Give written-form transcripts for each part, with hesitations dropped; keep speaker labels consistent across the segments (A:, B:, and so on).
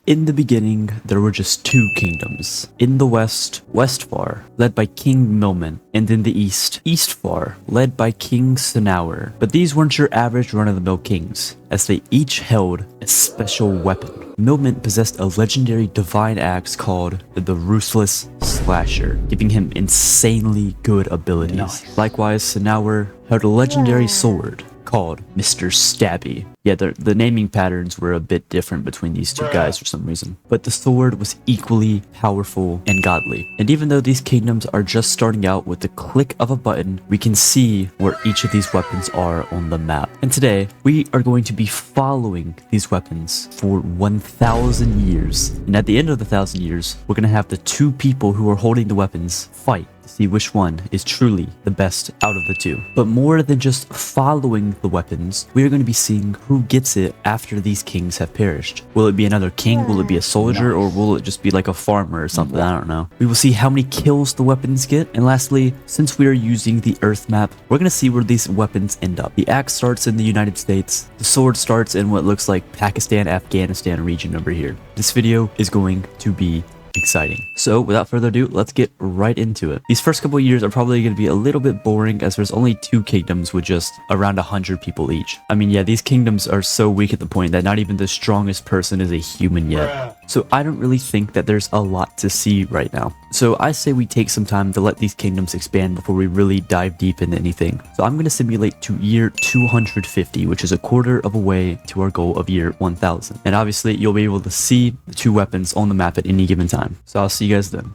A: In the beginning, there were just two kingdoms. In the west, Westfar, led by King Millman, and in the east, Eastfar, led by King Sanaur. But these weren't your average run-of-the-mill kings, as they each held a special weapon. Millman possessed a legendary divine axe called the Ruthless Slasher, giving him insanely good abilities. Nice. Likewise, Sanaur held a legendary sword called Mr. Stabby. Yeah, the naming patterns were a bit different between these two guys for some reason. But the sword was equally powerful and godly. And even though these kingdoms are just starting out with the click of a button, we can see where each of these weapons are on the map. And today, we are going to be following these weapons for 1,000 years. And at the end of the 1,000 years, we're going to have the two people who are holding the weapons fight. See which one is truly the best out of the two. But more than just following the weapons, we are going to be seeing who gets it after these kings have perished. Will it be another king? Will it be a soldier? Or will it just be like a farmer or something? I don't know. We will see how many kills the weapons get. And lastly, since we are using the Earth map, we're going to see where these weapons end up. The axe starts in the United States. The sword starts in what looks like Pakistan, Afghanistan region over here. This video is going to be exciting. So without further ado, let's get right into it. These first couple of years are probably going to be a little bit boring as there's only two kingdoms with just around 100 people each. I mean, yeah, these kingdoms are so weak at the point that not even the strongest person is a human yet. So I don't really think that there's a lot to see right now. So I say we take some time to let these kingdoms expand before we really dive deep into anything. So I'm going to simulate to year 250, which is a quarter of a way to our goal of year 1000. And obviously you'll be able to see the two weapons on the map at any given time. So I'll see you guys then.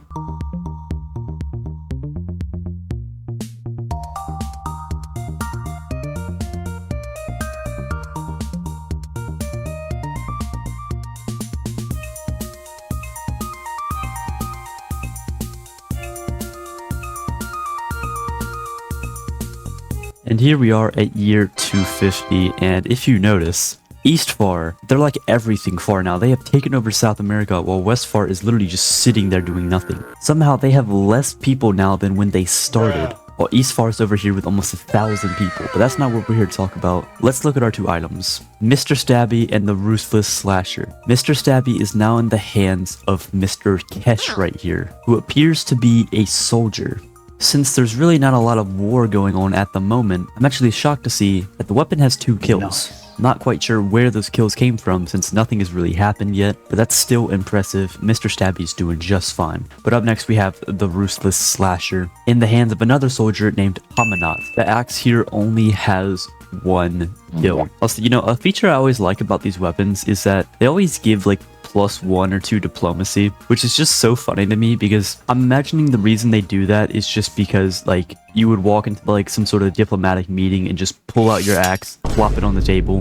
A: And here we are at year 250, and if you notice, Eastfar, they're like everything far now. They have taken over South America, while Westfar is literally just sitting there doing nothing. Somehow they have less people now than when they started, while Eastfar is over here with almost 1,000 people. But that's not what we're here to talk about. Let's look at our two items, Mr. Stabby and the Ruthless Slasher. Mr. Stabby is now in the hands of Mr. Kesh right here, who appears to be a soldier. Since there's really not a lot of war going on at the moment, I'm actually shocked to see that the weapon has 2 kills. Not quite sure where those kills came from since nothing has really happened yet, but that's still impressive. Mr. Stabby's doing just fine. But up next we have the Ruthless Slasher in the hands of another soldier named Hamanat. The axe here only has 1 kill. Also, you know, a feature I always like about these weapons is that they always give like +1 or 2 diplomacy, which is just so funny to me because I'm imagining the reason they do that is just because like you would walk into like some sort of diplomatic meeting and just pull out your axe, plop it on the table,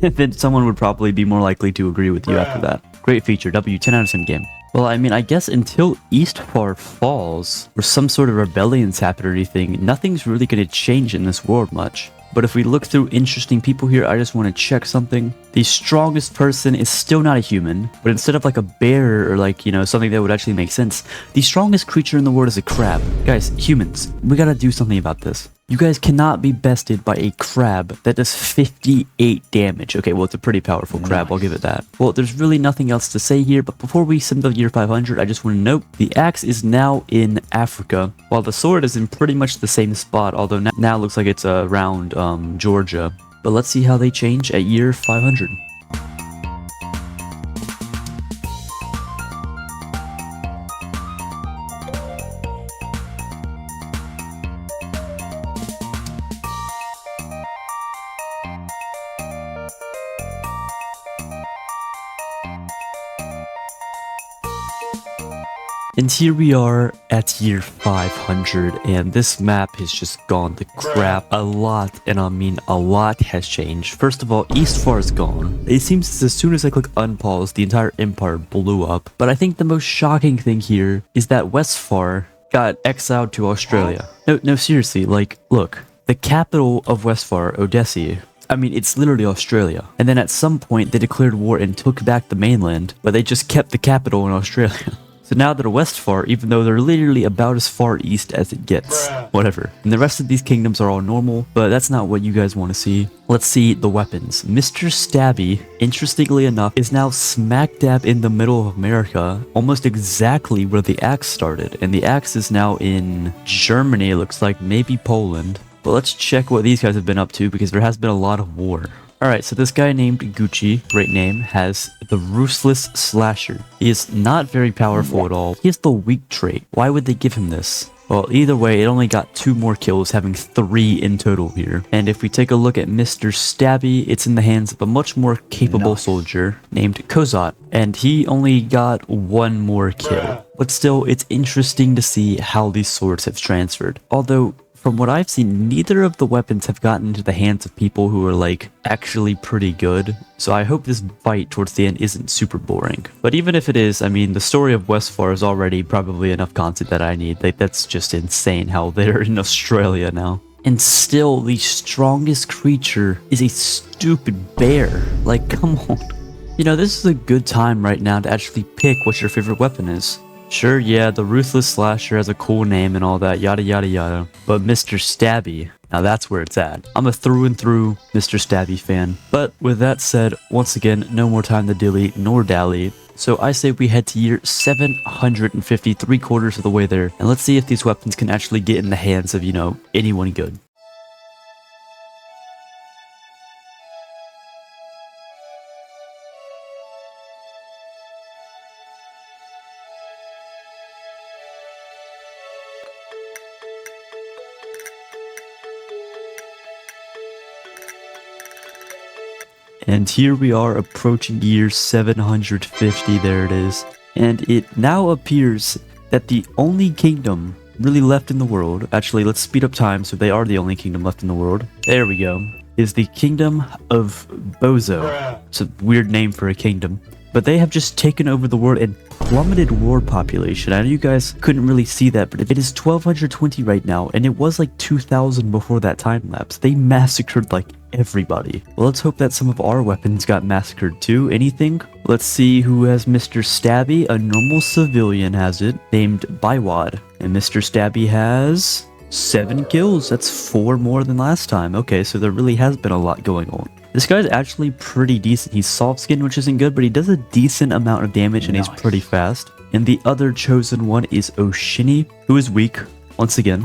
A: and then someone would probably be more likely to agree with you after that. Great feature, W, 10 out of 10 game. Well, I mean, I guess until Eastfar falls or some sort of rebellions happen or anything, nothing's really going to change in this world much. But if we look through interesting people here, I just want to check something. The strongest person is still not a human, but instead of like a bear or like, you know, something that would actually make sense, the strongest creature in the world is a crab. Guys, humans, we gotta do something about this. You guys cannot be bested by a crab that does 58 damage. Okay, well, it's a pretty powerful crab, I'll give it that. Well, there's really nothing else to say here, but before we send the year 500, I just want to note the axe is now in Africa, while the sword is in pretty much the same spot, although now it looks like it's around Georgia. But let's see how they change at year 500. And here we are at year 500, and this map has just gone to crap. A lot, and I mean a lot, has changed. First of all, Eastfar is gone. It seems as soon as I click unpause, the entire empire blew up. But I think the most shocking thing here is that Westfar got exiled to Australia. No, seriously, like, look. The capital of Westfar, Odessa, I mean, it's literally Australia. And then at some point, they declared war and took back the mainland, but they just kept the capital in Australia. So now they're Westfar, even though they're literally about as far east as it gets. Whatever. And the rest of these kingdoms are all normal, but that's not what you guys want to see. Let's see the weapons. Mr. Stabby, interestingly enough, is now smack dab in the middle of America, almost exactly where the axe started. And the axe is now in Germany, it looks like, maybe Poland. But let's check what these guys have been up to, because there has been a lot of war. Alright, so this guy named Gucci, great name, has the Ruthless Slasher. He is not very powerful at all. He has the weak trait. Why would they give him this? Well, either way, it only got 2 more kills, having 3 in total here. And if we take a look at Mr. Stabby, it's in the hands of a much more capable soldier named Kozot. And he only got 1 more kill. But still, it's interesting to see how these swords have transferred. Although, from what I've seen, neither of the weapons have gotten into the hands of people who are like actually pretty good. So I hope this fight towards the end isn't super boring. But even if it is, I mean, the story of Westfar is already probably enough content that I need. Like, that's just insane how they're in Australia now. And still, the strongest creature is a stupid bear. Like, come on. You know, this is a good time right now to actually pick what your favorite weapon is. Sure, yeah, the Ruthless Slasher has a cool name and all that, yada yada yada. But Mr. Stabby, now that's where it's at. I'm a through and through Mr. Stabby fan. But with that said, once again, no more time to dilly nor dally. So I say we head to year 750, 3/4 of the way there. And let's see if these weapons can actually get in the hands of, you know, anyone good. And here we are approaching year 750, there it is. And it now appears that the only kingdom really left in the world, actually let's speed up time so they are the only kingdom left in the world, there we go, is the kingdom of Bozo. It's a weird name for a kingdom. But they have just taken over the world and plummeted war population. I know you guys couldn't really see that, but it is 1220 right now, and it was like 2000 before that time lapse. They massacred like everybody. Well, let's hope that some of our weapons got massacred too. Anything? Let's see who has Mr. Stabby. A normal civilian has it, named Bywad. And Mr. Stabby has 7 kills. That's 4 more than last time. Okay, so there really has been a lot going on. This guy's actually pretty decent. He's soft skinned, which isn't good, but he does a decent amount of damage and he's pretty fast. And the other chosen one is Oshini, who is weak, once again.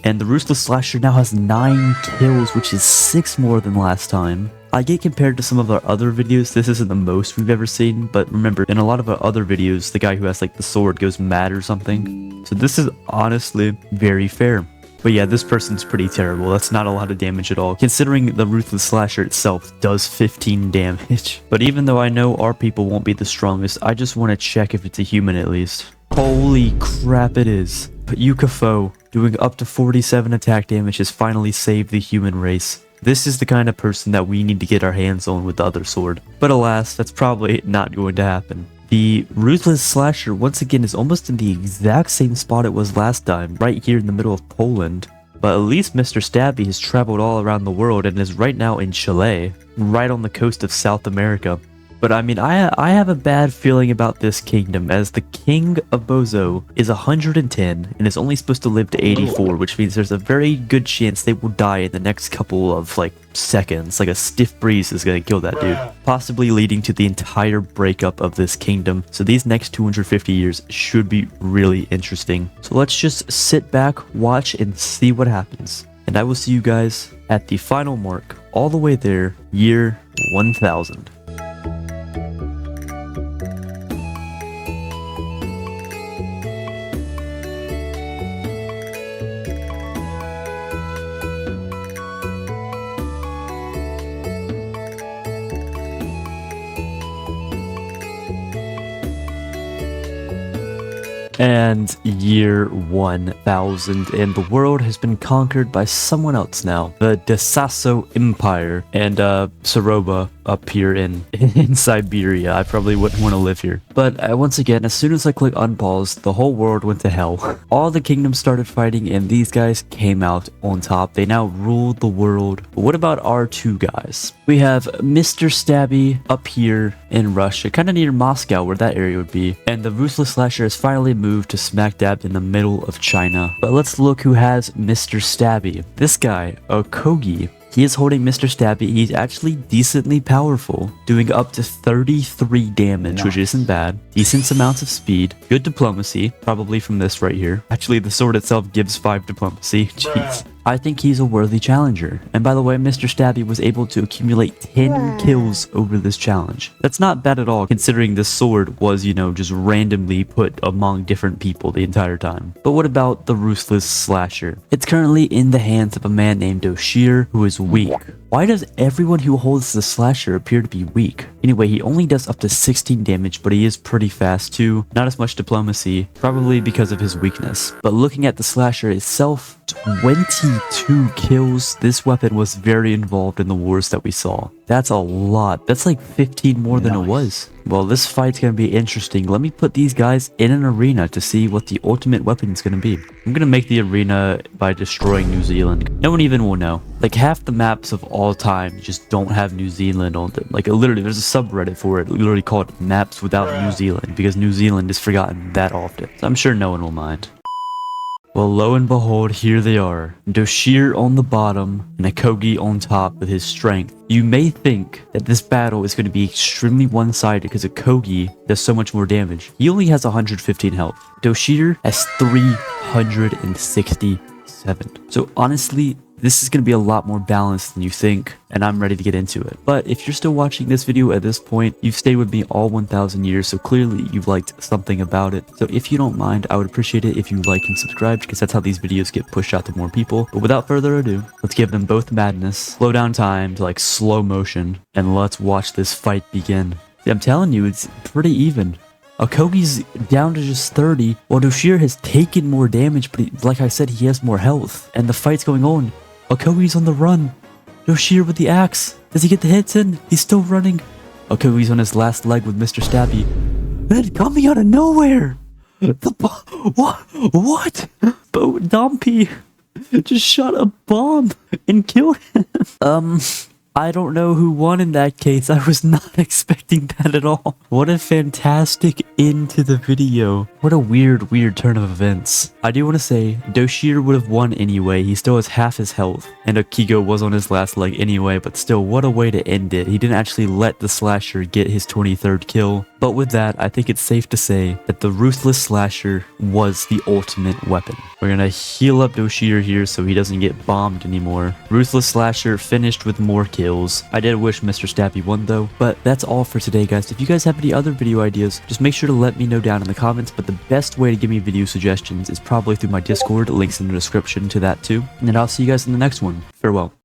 A: And the Ruthless Slasher now has 9 kills, which is 6 more than last time. I get compared to some of our other videos, this isn't the most we've ever seen, but remember, in a lot of our other videos, the guy who has like the sword goes mad or something. So this is honestly very fair. But yeah, this person's pretty terrible. That's not a lot of damage at all, considering the Ruthless Slasher itself does 15 damage. But even though I know our people won't be the strongest, I just want to check if it's a human at least. Holy crap, it is. But Yukafo, doing up to 47 attack damage, has finally saved the human race. This is the kind of person that we need to get our hands on with the other sword. But alas, that's probably not going to happen. The Ruthless Slasher once again is almost in the exact same spot it was last time, right here in the middle of Poland. But at least Mr. Stabby has traveled all around the world and is right now in Chile, right on the coast of South America. But I mean, I have a bad feeling about this kingdom, as the king of Bozo is 110 and is only supposed to live to 84, which means there's a very good chance they will die in the next couple of like seconds. Like a stiff breeze is gonna kill that dude, possibly leading to the entire breakup of this kingdom. So these next 250 years should be really interesting. So let's just sit back, watch, and see what happens. And I will see you guys at the final mark, all the way there, year 1000. And year 1000, and the world has been conquered by someone else now, the Desasso Empire. And Soroba, up here in in Siberia. I probably wouldn't want to live here. But once again, as soon as I click unpause, the whole world went to hell. All the kingdoms started fighting, and these guys came out on top. They now ruled the world. But what about our two guys? We have Mr. Stabby up here in Russia, kind of near Moscow, where that area would be. And the Ruthless Slasher has finally moved to smack dab in the middle of China. But let's look who has Mr. Stabby. This guy, a Kogi. He is holding Mr. Stabby. He's actually decently powerful, doing up to 33 damage, which isn't bad. Decent amounts of speed, good diplomacy, probably from this right here. Actually, the sword itself gives 5 diplomacy. Jeez. I think he's a worthy challenger. And by the way, Mr. Stabby was able to accumulate 10 kills over this challenge. That's not bad at all, considering this sword was, you know, just randomly put among different people the entire time. But what about the Ruthless Slasher? It's currently in the hands of a man named Doshir, who is weak. Why does everyone who holds the Slasher appear to be weak? Anyway, he only does up to 16 damage, but he is pretty fast too. Not as much diplomacy, probably because of his weakness. But looking at the Slasher itself, 22 kills. This weapon was very involved in the wars that we saw. That's a lot. That's like 15 more than it was. Well, this fight's gonna be interesting. Let me put these guys in an arena to see what the ultimate weapon is gonna be. I'm gonna make the arena by destroying New Zealand. No one even will know. Like, half the maps of all time just don't have New Zealand on them. Like, literally, there's a subreddit for it, literally called Maps Without New Zealand, because New Zealand is forgotten that often. So I'm sure no one will mind. Well, lo and behold, here they are. Doshir on the bottom and a Kogi on top with his strength. You may think that this battle is going to be extremely one-sided because a Kogi does so much more damage. He only has 115 health. Doshir has 367. So honestly, this is going to be a lot more balanced than you think, and I'm ready to get into it. But if you're still watching this video at this point, you've stayed with me all 1,000 years, so clearly you've liked something about it. So if you don't mind, I would appreciate it if you like and subscribe, because that's how these videos get pushed out to more people. But without further ado, let's give them both madness, slow down time to like slow motion, and let's watch this fight begin. See, I'm telling you, it's pretty even. Kogi's down to just 30, while Doshir has taken more damage, but like I said, he has more health, and the fight's going on. Kogi's on the run. Doshir with the axe. Does he get the hits in? He's still running. Kogi's on his last leg with Mr. Stabby. Then coming out of nowhere. What? Bo Dumpy just shot a bomb and killed him. I don't know who won in that case. I was not expecting that at all. What a fantastic end to the video. What a weird turn of events. I do want to say, Doshir would have won anyway. He still has half his health. And Akigo was on his last leg anyway, but still, what a way to end it. He didn't actually let the Slasher get his 23rd kill. But with that, I think it's safe to say that the Ruthless Slasher was the ultimate weapon. We're gonna heal up Doshir here so he doesn't get bombed anymore. Ruthless Slasher finished with more kills. I did wish Mr. Stabby won though. But that's all for today, guys. If you guys have any other video ideas, just make sure to let me know down in the comments. But the best way to give me video suggestions is probably through my Discord. Links in the description to that too. And then I'll see you guys in the next one. Farewell.